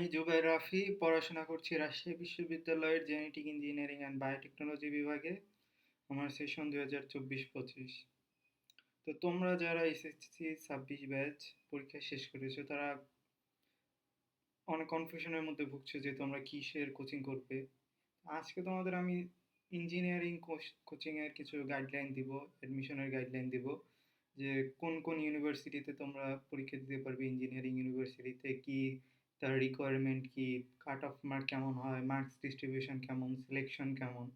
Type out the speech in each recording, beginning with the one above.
আমি জুবাইর রাফি পড়াশোনা করছি রাজশাহী বিশ্ববিদ্যালয়ের জেনেটিক ইঞ্জিনিয়ারিং অ্যান্ড বায়োটেকনোলজি বিভাগে। আমার সেশন 2024-25। তো তোমরা যারা এসএসসি 26 ব্যাচ পরীক্ষা শেষ করেছো তারা অনেক কনফিউশনের মধ্যে ভুগছো যে তোমরা কিসের কোচিং করবে। আজকে তোমাদের আমি ইঞ্জিনিয়ারিং কোচিংয়ের কিছু গাইডলাইন দিব, অ্যাডমিশনের গাইডলাইন দিব, যে কোন কোন ইউনিভার্সিটিতে তোমরা পরীক্ষা দিতে পারবে। ইঞ্জিনিয়ারিং ইউনিভার্সিটিতে কি তার রিকোয়ারমেন্ট, কি কাট অফ মার্ক কেমন হয়, মার্কস ডিস্ট্রিবিউশন কেমন, সিলেকশন কেমন।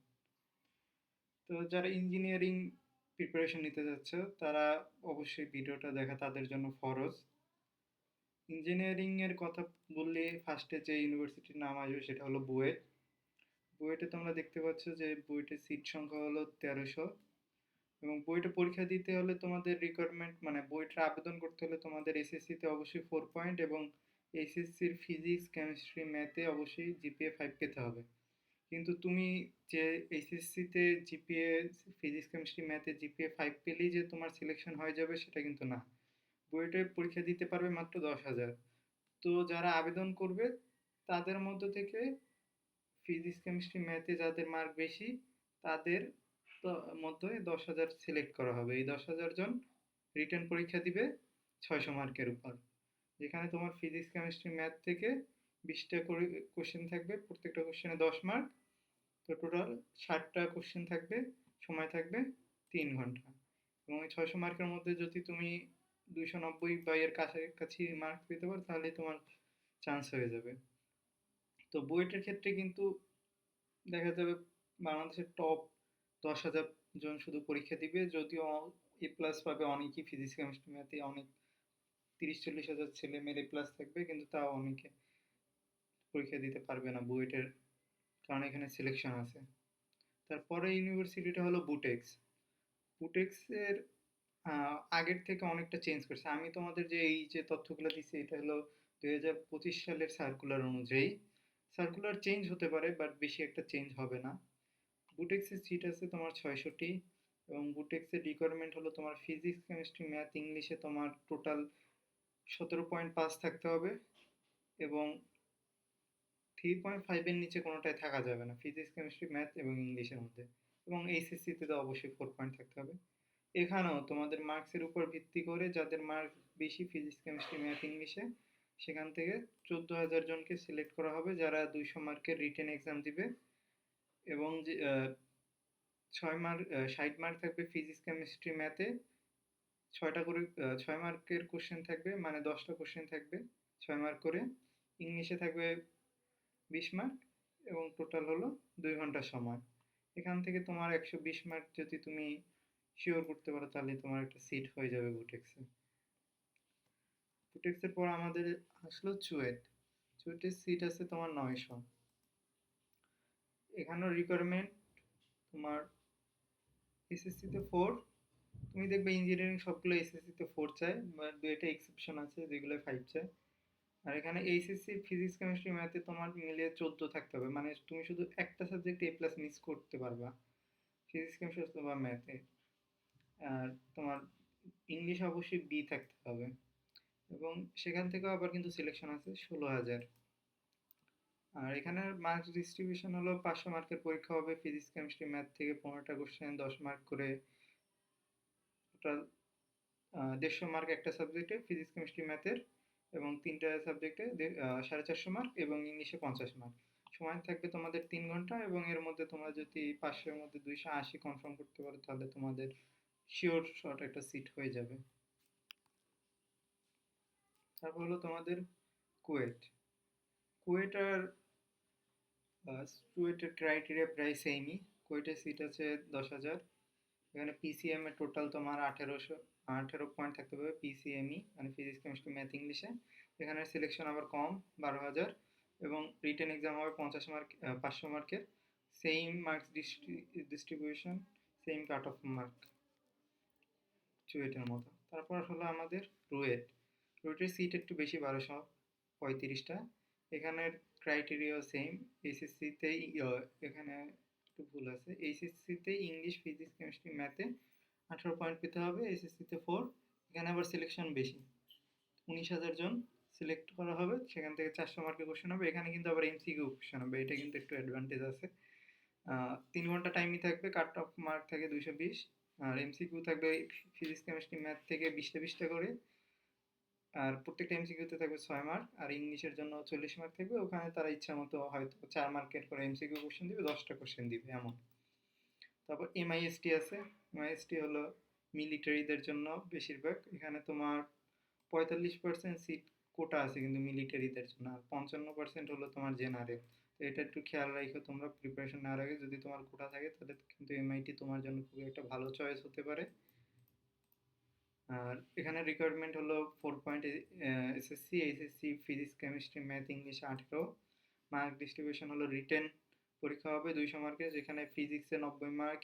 তো যারা ইঞ্জিনিয়ারিং প্রিপারেশন নিতে যাচ্ছে তারা অবশ্যই ভিডিওটা দেখা তাদের জন্য ফরজ। ইঞ্জিনিয়ারিং এর কথা বললে ফার্স্টে যে ইউনিভার্সিটির নাম আসবে সেটা হলো বুয়েট। বুয়েটে তোমরা দেখতে পাচ্ছ যে বুয়েটের সিট সংখ্যা হলো 1300। এবং বুয়েটে পরীক্ষা দিতে হলে তোমাদের রিকোয়ারমেন্ট, মানে বুয়েটে আবেদন করতে হলে তোমাদের এসএসসিতে অবশ্যই 4 পয়েন্ট এবং এসএসসির ফিজিক্স কেমিস্ট্রি ম্যাথে অবশ্যই জিপিএ 5 পেতে হবে। কিন্তু তুমি যে এইচএসসিতে জিপিএ ফিজিক্স কেমিস্ট্রি ম্যাথে জিপিএ 5 পেলেই যে তোমার সিলেকশন হয়ে যাবে সেটা কিন্তু না। বুয়েটে পরীক্ষা দিতে পারবে মাত্র 10,000। তো যারা আবেদন করবে তাদের মধ্য থেকে ফিজিক্স কেমিস্ট্রি ম্যাথে যাদের মার্ক বেশি তাদের মধ্যে 10,000 সিলেক্ট করা হবে। এই 10,000 জন রিটেন পরীক্ষা দিবে 600 মার্কের উপর, যেখানে তোমার ফিজিক্স কেমিস্ট্রি ম্যাথ থেকে 20টা করে কোশ্চেন থাকবে, প্রত্যেকটা কোশ্চেনে 10 মার্ক। তো টোটাল 60টা কোশ্চেন থাকবে, সময় থাকবে 3 ঘন্টা। এবং এই 600 মার্কের মধ্যে যদি তুমি 290 বা এর কাছাকাছি মার্ক পেতে পারো তাহলে তোমার চান্স হয়ে যাবে। তো বুয়েটের ক্ষেত্রে কিন্তু দেখা যাবে বাংলাদেশের টপ 10,000 জন শুধু পরীক্ষা দিবে, যদিও এ প্লাস পাবে অনেকেই ফিজিক্স কেমিস্ট্রি ম্যাথে, অনেক 30-40 হাজার ছেলে মেয়ে এ প্লাস থাকবে, কিন্তু তাও অনেকে পরীক্ষা দিতে পারবে না বুয়েটের, কারণ এখানে সিলেকশন আছে। তারপরে ইউনিভার্সিটিটা হলো বুটেক্স। বুটেক্সের আগের থেকে অনেকটা চেঞ্জ করছে। আমি তোমাদের যে এই যে তথ্যগুলো দিচ্ছি এটা হলো 2025 সালের সার্কুলার অনুযায়ী। সার্কুলার চেঞ্জ হতে পারে বাট বেশি একটা চেঞ্জ হবে না। বুটেক্সের সিট আছে তোমার 600টি। এবং বুটেক্সের রিকোয়ারমেন্ট হলো তোমার ফিজিক্স কেমিস্ট্রি ম্যাথ ইংলিশে তোমার টোটাল 17.5 থাকতে হবে এবং 3.5-এর নিচে কোনোটায় থাকা যাবে না ফিজিক্স কেমিস্ট্রি ম্যাথ এবং ইংলিশের মধ্যে। এবং এইচএসসিতে তো অবশ্যই 4 পয়েন্ট থাকতে হবে। এখানেও তোমাদের মার্কসের উপর ভিত্তি করে যাদের মার্ক বেশি ফিজিক্স কেমিস্ট্রি ম্যাথ ইংলিশে সেখান থেকে 14,000 জনকে সিলেক্ট করা হবে যারা 200 মার্কের রিটেন এক্সাম দিবে। এবং যে 6 মার্ক 60 মার্ক থাকবে ফিজিক্স কেমিস্ট্রি ম্যাথে, 6 মার্কের কোশ্চেন থাকবে, মানে 10টা কোশ্চেন থাকবে 6 মার্ক করে। ইংলিশে থাকবে 20 মার্ক এবং টোটাল হলো 2 ঘন্টা সময়। এখান থেকে তোমার 120 মার্ক যদি তুমি শিওর করতে পারো তাহলে তোমার একটা সিট হয়ে যাবে বুটেক্সে। বুটেক্সের পর আমাদের আসলো চুয়েট। চুয়েটের সিট আছে তোমার 900। এখানেও রিকোয়ারমেন্ট তোমার এসএসসিতে 4। তুমি দেখবে ইঞ্জিনিয়ারিং সবগুলো এসএসসিতে 4 চায়, বাট দুইটা এক্সেপশন আছে যেগুলো 5 চায়। আর এখানে এইচএসসি ফিজিক্স কেমিস্ট্রি ম্যাথে তোমার মিলিয়ে 14 থাকতে হবে, মানে তুমি শুধু একটা সাবজেক্ট এ প্লাস মিস করতে পারবা, ফিজিক্স কেমিস্ট্রি অথবা ম্যাথে। আর তোমার ইংলিশ অবশ্যই বি থাকতে হবে। এবং সেখান থেকেও আবার কিন্তু সিলেকশন আছে 16,000। আর এখানে মার্কস ডিস্ট্রিবিউশন হলো 500 মার্কের পরীক্ষা হবে ফিজিক্স কেমিস্ট্রি ম্যাথ থেকে 15টা কোশ্চেন 10 মার্ক করে। টোটাল 150 মার্ক একটা সাবজেক্টে ফিজিক্স কেমিস্ট্রি ম্যাথের, এবং 3টা সাবজেক্টে 450 মার্ক এবং ইংলিশে 50 মার্ক। সময় থাকবে তোমাদের 3 ঘন্টা এবং এর মধ্যে তোমরা যদি 500-এর মধ্যে 280 কনফার্ম করতে পারো তাহলে তোমাদের শিওর শট একটা সিট হয়ে যাবে। তারপর হলো তোমাদের কুয়েট। কুয়েট আর চুয়েটের ক্রাইটেরিয়া প্রায় সেমই। কুয়েটের সিট আছে 10,000। এখানে পিসিএম এর টোটাল তোমার 18 পয়েন্ট থাকতে হবে পিসিএমই, মানে ফিজিক্স কেমিস্ট্রি ম্যাথ ইংলিশে। এখানে সিলেকশন আবার কম, 12,000। এবং রিটেন এক্সাম হবে 50 মার্ক, 500 মার্কের। Same marks distribution, same cut off mark চুয়েটের মতো। তারপর হলো আমাদের রুয়েট। রুয়েটের সিট একটু বেশি, 1235টা। এখানের ক্রাইটেরিয়া সেম। এইচএসসিতেই এখানে একটু ভুল আছে, এইচএসসিতে ইংলিশ ফিজিক্স কেমিস্ট্রি ম্যাথে 18 পয়েন্ট পেতে হবে, এসএসসিতে 4। এখানে আবার সিলেকশন বেশি, 19,000 জন সিলেক্ট করা হবে, সেখান থেকে 400 মার্কের কোশ্চেন হবে। এখানে কিন্তু আবার এমসিকিউ কোশ্চেন হবে, এটা কিন্তু একটু অ্যাডভান্টেজ আছে। 3 ঘন্টা টাইমই থাকবে, কাট অফ মার্ক থাকে 220, আর এমসিকিউ থাকবে ফিজিক্স কেমিস্ট্রি ম্যাথ থেকে 20টা 20টা করে, আর প্রত্যেকটা এমসিকিউতে থাকবে 6 মার্ক, আর ইংলিশের জন্য 40 মার্ক থাকবে। ওখানে তারা ইচ্ছা মতো হয়তো 4 মার্কের করে এমসিকিউ কোশ্চেন দিবে, 10টা কোশ্চেন দিবে এমন। তারপর এমআইএসটি আছে। এমআইএসটি হলো মিলিটারিদের জন্য বেশিরভাগ। এখানে তোমার 45% সিট কোটা আছে কিন্তু মিলিটারিদের জন্য, আর 55% হলো তোমার জেনারেল। তো এটা একটু খেয়াল রাখো তোমরা প্রিপারেশন নেওয়ার আগে, যদি তোমার কোটা থাকে তাহলে কিন্তু এমআইটি তোমার জন্য খুবই একটা ভালো চয়েস হতে পারে। আর এখানে রিকোয়ারমেন্ট হলো 4 point SSC, HSC, physics chemistry math English 18। Mark distribution হলো রিটেন পরীক্ষা হবে 200 মার্কের, যেখানে ফিজিক্সে 90 মার্ক,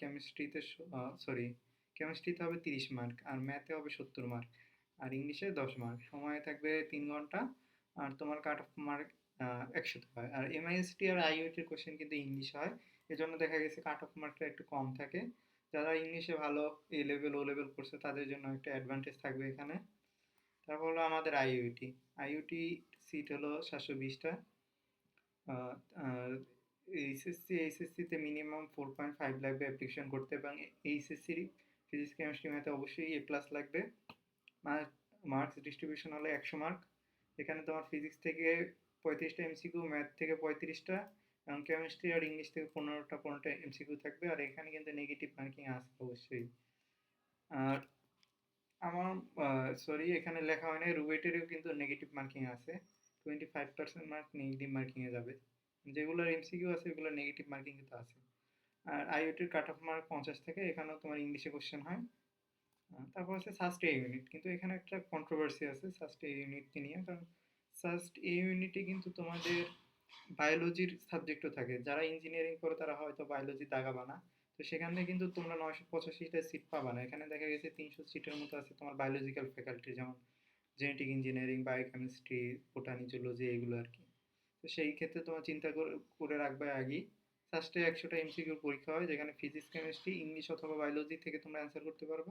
কেমিস্ট্রিতে হবে 30 মার্ক, আর ম্যাথে হবে 70 মার্ক, আর ইংলিশে 10 মার্ক। সময় থাকবে 3 ঘন্টা, আর তোমার কাট অফ মার্ক 100 হয়। আর এমআইএসটি আর আইওটির কোশ্চেন কিন্তু ইংলিশ হয়, এজন্য দেখা গেছে কাট অফ মার্কটা একটু কম থাকে। যারা ইংলিশে ভালো, এ লেভেল ও লেভেল করছে, তাদের জন্য একটা অ্যাডভান্টেজ থাকবে এখানে। তারপর হলো আমাদের আইইউটি। আইইউটি সিট হলো 720টা। আর এইচএসসি, এইচএসসিতে মিনিমাম 4.5 লাগবে অ্যাপ্লিকেশন করতে, এবং এইচএসসির ফিজিক্স কেমিস্ট্রি ম্যাথে অবশ্যই এ প্লাস লাগবে। মার্কস ডিস্ট্রিবিউশন হলো 100 মার্ক। এখানে তোমার ফিজিক্স থেকে 35টা এমসিকিউ, ম্যাথ থেকে 35টা, এবং কেমিস্ট্রি আর ইংলিশ থেকে 15টা এমসিকিউ থাকবে। আর এখানে কিন্তু নেগেটিভ মার্কিং আছে অবশ্যই। আর আমার সরি, এখানে লেখা হয় না, রুয়েটেরও কিন্তু নেগেটিভ মার্কিং আছে, 25% মার্ক নেগেটিভ মার্কিংয়ে যাবে। যেগুলোর এমসিকিউ আছে ওগুলোর নেগেটিভ মার্কিং কিন্তু আছে। আর আইওটির কাট অফ মার্ক 50 থেকে, এখানেও তোমার ইংলিশে কোশ্চেন হয়। তারপর হচ্ছে সাস্ট এ ইউনিট, কিন্তু এখানে একটা কন্ট্রোভার্সি আছে সাস্ট এ ইউনিটকে নিয়ে, কারণ সাস্ট এ ইউনিটে কিন্তু তোমাদের বায়োলজির সাবজেক্টও থাকে। যারা ইঞ্জিনিয়ারিং করে তারা হয়তো বায়োলজি দাগাবা না, তো সেখানে কিন্তু তোমরা 985টা সিট পাবা না। এখানে দেখা গেছে 300 সিটের মতো আছে তোমার বায়োলজিক্যাল ফ্যাকাল্টি, যেমন genetic engineering, biochemistry, botany, zoology, এগুলো আর কি। তো সেই ক্ষেত্রে তোমার চিন্তা করে রাখবে আগেই। ফার্স্টে 100টা এমসিকিউর পরীক্ষা হয়, যেখানে ফিজিক্স কেমিস্ট্রি ইংলিশ অথবা বায়োলজি থেকে তোমরা অ্যান্সার করতে পারবে।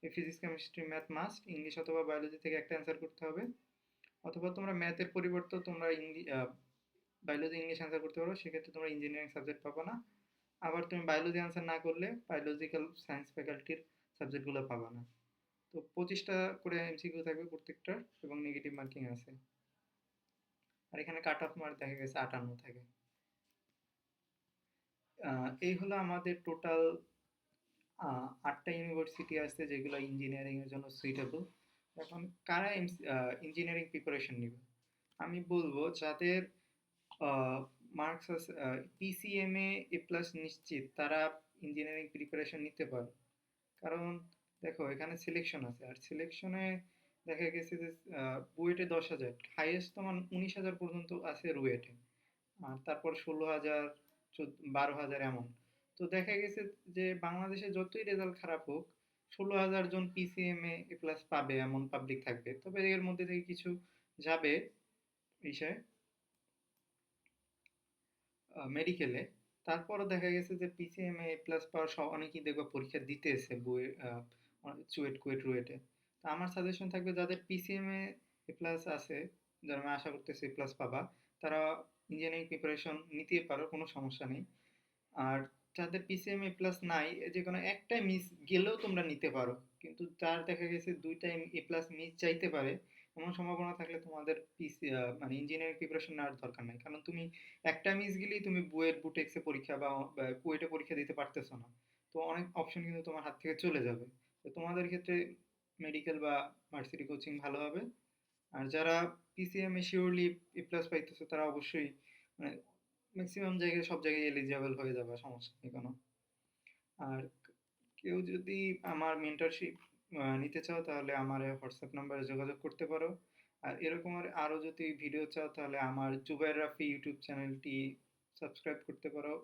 এই physics chemistry math must, English অথবা বায়োলজি থেকে একটা অ্যান্সার করতে হবে, অথবা তোমরা ম্যাথের পরিবর্তে তোমরা বায়োলজি ইংলিশ অ্যান্সার করতে পারো, সেক্ষেত্রে তোমরা ইঞ্জিনিয়ারিং সাবজেক্ট পাবো না। আবার তুমি বায়োলজি অ্যান্সার না করলে বায়োলজিক্যাল সায়েন্স ফ্যাকাল্টির সাবজেক্টগুলো পাবা না। তো 25টা করে এমসিকিউ থাকবে প্রত্যেকটার, এবং নেগেটিভ মার্কিং আছে। আর এখানে কাট অফ মার্ক দেখা গেছে 58 থাকে। এই হলো আমাদের টোটাল 8টা ইউনিভার্সিটি আছে যেগুলো ইঞ্জিনিয়ারিং এর জন্য সুইটেবল। এখন কারা ইঞ্জিনিয়ারিং প্রিপারেশন নিবে? আমি বলবো যাদের মার্কস আছে, পিসিএমএ এ প্লাস নিশ্চিত, তারা ইঞ্জিনিয়ারিং প্রিপারেশন নিতে পারে। কারণ দেখো এখানে সিলেকশন আছে, আর সিলেকশনে দেখা গেছে যে বুয়েটে 10,000, হাইয়েস্ট তোমার 19,000 পর্যন্ত আছে রুয়েটে, আর তারপর 16,000, 12,000 এমন। তো দেখা গেছে যে বাংলাদেশে যতই রেজাল্ট খারাপ হোক, 16,000 জন পিসিএমএ এ প্লাস পাবে এমন পাবলিক থাকবে। তবে এর মধ্যে থেকে কিছু যাবে বিষয় মেডিকেলে। তারপরও দেখা গেছে যে পিসিএমএ এ প্লাস পাওয়ার অনেকেই দেখবে পরীক্ষা দিতে এসে বইয়ে, চুয়েট, কুয়েট, রুয়েটে। তো আমার সাজেশন থাকবে যাদের পিসিএমএ এ প্লাস আছে, যারা আমি আশা করতেছি এ প্লাস পাবা, তারা ইঞ্জিনিয়ারিং প্রিপারেশন নিতে পারো, কোনো সমস্যা নেই। আর যাদের পিসিএমএ প্লাস নাই, যে কোনো একটাই মিস গেলেও তোমরা নিতে পারো, কিন্তু যার দেখা গেছে দুইটাই এ প্লাস মিস চাইতে পারে, এমন সম্ভাবনা থাকলে তোমাদের মানে ইঞ্জিনিয়ারিং প্রিপারেশন নেওয়ার দরকার নাই। কারণ তুমি একটা মিস গেলেই তুমি বুয়েট, বুটেক্সে পরীক্ষা বা কুয়েটে পরীক্ষা দিতে পারতেছো না। তো অনেক অপশন কিন্তু তোমার হাত থেকে চলে যাবে। তো তোমাদের ক্ষেত্রে মেডিকেল বা ভার্সিটি কোচিং ভালো হবে। আর যারা পিসিএমএ শিওরলি এ প্লাস পাইতেছে, তারা অবশ্যই মানে ম্যাক্সিমাম জায়গায়, সব জায়গায় এলিজিবল হয়ে যাবে, সমস্যা নেই কোনো। আর কেউ যদি আমার মেন্টরশিপ নিতে চাও, তাহলে আমার হোয়াটসঅ্যাপ নাম্বারে যোগাযোগ করতে পারো। আর এরকম আরও যদি ভিডিও চাও, তাহলে আমার জুবাইর রাফি ইউটিউব চ্যানেলটি সাবস্ক্রাইব করতে পারো।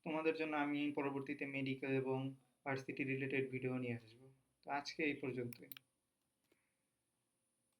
তোমাদের জন্য আমি পরবর্তীতে মেডিকেল এবং ভার্সিটি রিলেটেড ভিডিও নিয়ে আসবো। তো আজকে এই পর্যন্তই।